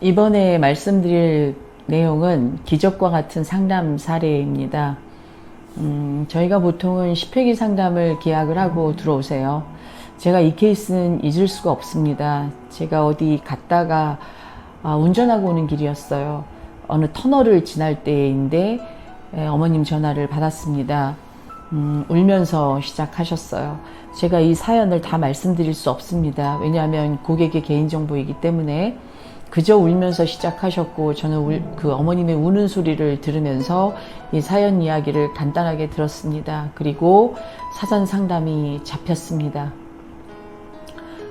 이번에 말씀드릴 내용은 기적과 같은 상담 사례입니다. 저희가 보통은 10회기 상담을 계약을 하고 들어오세요. 제가 이 케이스는 잊을 수가 없습니다. 제가 어디 갔다가 운전하고 오는 길이었어요. 어느 터널을 지날 때인데 어머님 전화를 받았습니다. 울면서 시작하셨어요. 제가 이 사연을 다 말씀드릴 수 없습니다. 왜냐하면 고객의 개인정보이기 때문에 그저 울면서 시작하셨고, 저는 그 어머님의 우는 소리를 들으면서 이 사연 이야기를 간단하게 들었습니다. 그리고 사전 상담이 잡혔습니다.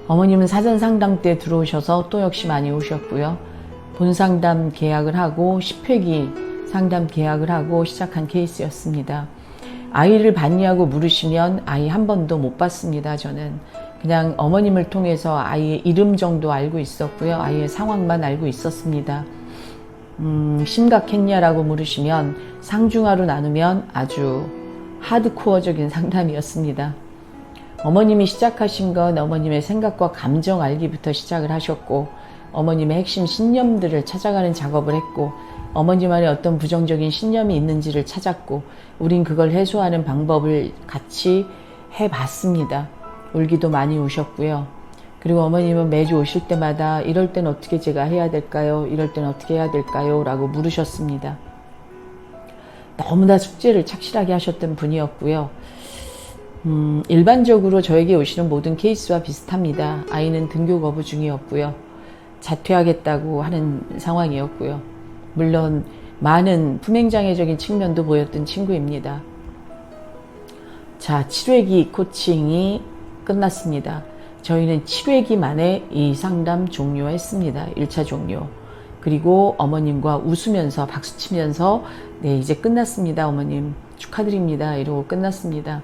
어머님은 사전 상담 때 들어오셔서 또 역시 많이 오셨고요. 본 상담 계약을 하고 10회기 상담 계약을 하고 시작한 케이스였습니다. 아이를 봤냐고 물으시면 아이 한 번도 못 봤습니다. 저는 그냥 어머님을 통해서 아이의 이름 정도 알고 있었고요. 아이의 상황만 알고 있었습니다. 심각했냐라고 물으시면 상중하로 나누면 아주 하드코어적인 상담이었습니다. 어머님이 시작하신 건 어머님의 생각과 감정 알기부터 시작을 하셨고, 어머님의 핵심 신념들을 찾아가는 작업을 했고, 어머님 안에 어떤 부정적인 신념이 있는지를 찾았고, 우린 그걸 해소하는 방법을 같이 해봤습니다. 울기도 많이 우셨고요. 그리고 어머님은 매주 오실 때마다 이럴 땐 어떻게 제가 해야 될까요? 이럴 땐 어떻게 해야 될까요? 라고 물으셨습니다. 너무나 숙제를 착실하게 하셨던 분이었고요. 일반적으로 저에게 오시는 모든 케이스와 비슷합니다. 아이는 등교 거부 중이었고요. 자퇴하겠다고 하는 상황이었고요. 물론 많은 품행장애적인 측면도 보였던 친구입니다. 자, 7회기 코칭이 끝났습니다. 저희는 7회기 만에 이 상담 종료했습니다. 1차 종료. 그리고 어머님과 웃으면서 박수치면서 네, 이제 끝났습니다. 어머님 축하드립니다. 이러고 끝났습니다.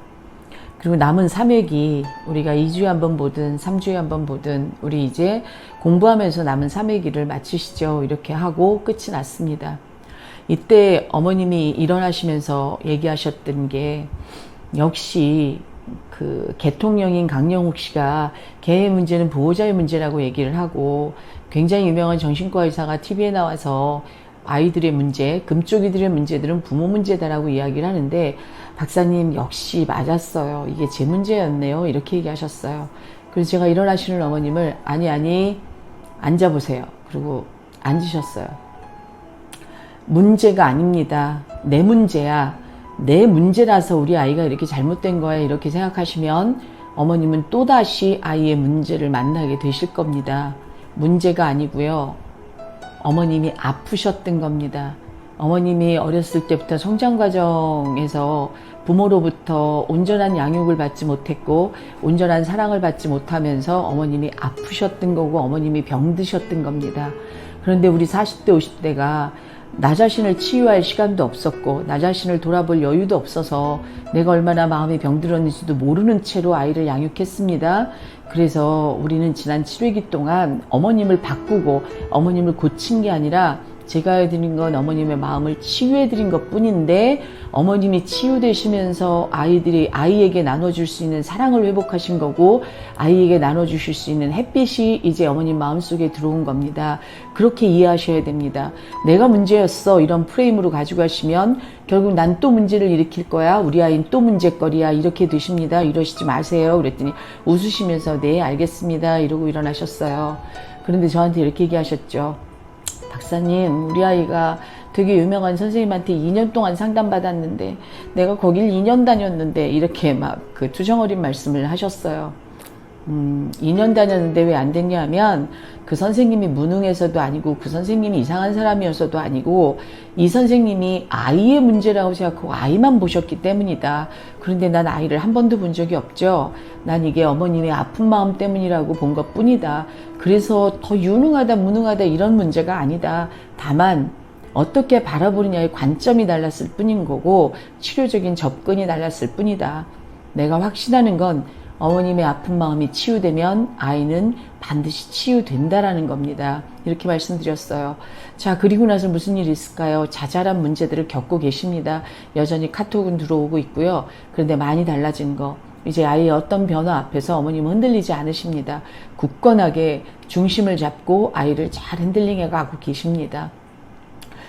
그리고 남은 3회기 우리가 2주에 한 번 보든 3주에 한 번 보든 우리 이제 공부하면서 남은 3회기를 마치시죠. 이렇게 하고 끝이 났습니다. 이때 어머님이 일어나시면서 얘기하셨던 게, 역시 그 개통령인 강영욱 씨가 개의 문제는 보호자의 문제라고 얘기를 하고, 굉장히 유명한 정신과 의사가 TV에 나와서 아이들의 문제, 금쪽이들의 문제들은 부모 문제다라고 이야기를 하는데, 박사님 역시 맞았어요. 이게 제 문제였네요. 이렇게 얘기하셨어요. 그래서 제가 일어나시는 어머님을 아니 앉아보세요. 그리고 앉으셨어요. 문제가 아닙니다. 내 문제야. 내 문제라서 우리 아이가 이렇게 잘못된 거야. 이렇게 생각하시면 어머님은 또다시 아이의 문제를 만나게 되실 겁니다. 문제가 아니고요. 어머님이 아프셨던 겁니다. 어머님이 어렸을 때부터 성장 과정에서 부모로부터 온전한 양육을 받지 못했고 온전한 사랑을 받지 못하면서 어머님이 아프셨던 거고 어머님이 병드셨던 겁니다. 그런데 우리 40대 50대가 나 자신을 치유할 시간도 없었고 나 자신을 돌아볼 여유도 없어서 내가 얼마나 마음이 병들었는지도 모르는 채로 아이를 양육했습니다. 그래서 우리는 지난 7회기 동안 어머님을 바꾸고 어머님을 고친 게 아니라 제가 해드린 건 어머님의 마음을 치유해드린 것 뿐인데, 어머님이 치유되시면서 아이에게 나눠줄 수 있는 사랑을 회복하신 거고, 아이에게 나눠주실 수 있는 햇빛이 이제 어머님 마음속에 들어온 겁니다. 그렇게 이해하셔야 됩니다. 내가 문제였어 이런 프레임으로 가지고 가시면 결국 난 또 문제를 일으킬 거야, 우리 아이는 또 문제거리야, 이렇게 되십니다. 이러시지 마세요. 그랬더니 웃으시면서 네 알겠습니다 이러고 일어나셨어요. 그런데 저한테 이렇게 얘기하셨죠. 박사님, 우리 아이가 되게 유명한 선생님한테 2년 동안 상담받았는데 내가 거길 2년 다녔는데, 이렇게 막 그 투정어린 말씀을 하셨어요. 2년 다녔는데 왜 안 됐냐 하면, 그 선생님이 무능해서도 아니고 그 선생님이 이상한 사람이어서도 아니고 이 선생님이 아이의 문제라고 생각하고 아이만 보셨기 때문이다. 그런데 난 아이를 한 번도 본 적이 없죠. 난 이게 어머님의 아픈 마음 때문이라고 본 것 뿐이다. 그래서 더 유능하다 무능하다 이런 문제가 아니다. 다만 어떻게 바라보느냐의 관점이 달랐을 뿐인 거고 치료적인 접근이 달랐을 뿐이다. 내가 확신하는 건 어머님의 아픈 마음이 치유되면 아이는 반드시 치유된다라는 겁니다. 이렇게 말씀드렸어요. 자, 그리고 나서 무슨 일이 있을까요? 자잘한 문제들을 겪고 계십니다. 여전히 카톡은 들어오고 있고요. 그런데 많이 달라진 거, 이제 아이의 어떤 변화 앞에서 어머님은 흔들리지 않으십니다. 굳건하게 중심을 잡고 아이를 잘 핸들링해 가고 계십니다.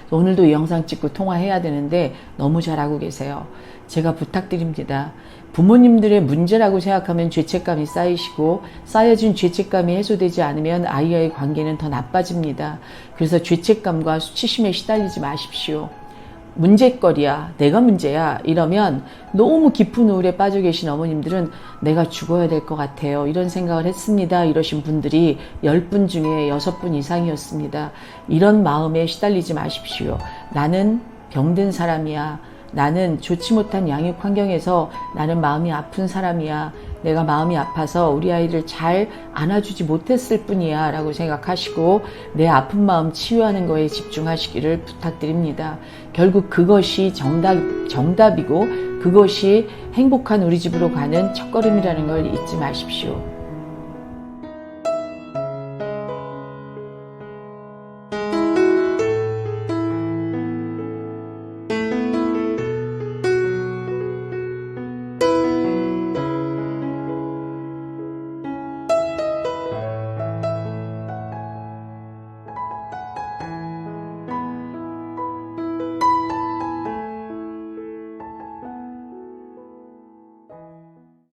오늘도 이 영상 찍고 통화해야 되는데 너무 잘하고 계세요. 제가 부탁드립니다. 부모님들의 문제라고 생각하면 죄책감이 쌓이시고 쌓여진 죄책감이 해소되지 않으면 아이와의 관계는 더 나빠집니다. 그래서 죄책감과 수치심에 시달리지 마십시오. 문제거리야, 내가 문제야 이러면 너무 깊은 우울에 빠져 계신 어머님들은 내가 죽어야 될 것 같아요, 이런 생각을 했습니다, 이러신 분들이 10분 중에 6분 이상이었습니다. 이런 마음에 시달리지 마십시오. 나는 병든 사람이야, 나는 좋지 못한 양육 환경에서 나는 마음이 아픈 사람이야, 내가 마음이 아파서 우리 아이를 잘 안아주지 못했을 뿐이야 라고 생각하시고 내 아픈 마음 치유하는 거에 집중하시기를 부탁드립니다. 결국 그것이 정답이고 그것이 행복한 우리 집으로 가는 첫걸음이라는 걸 잊지 마십시오.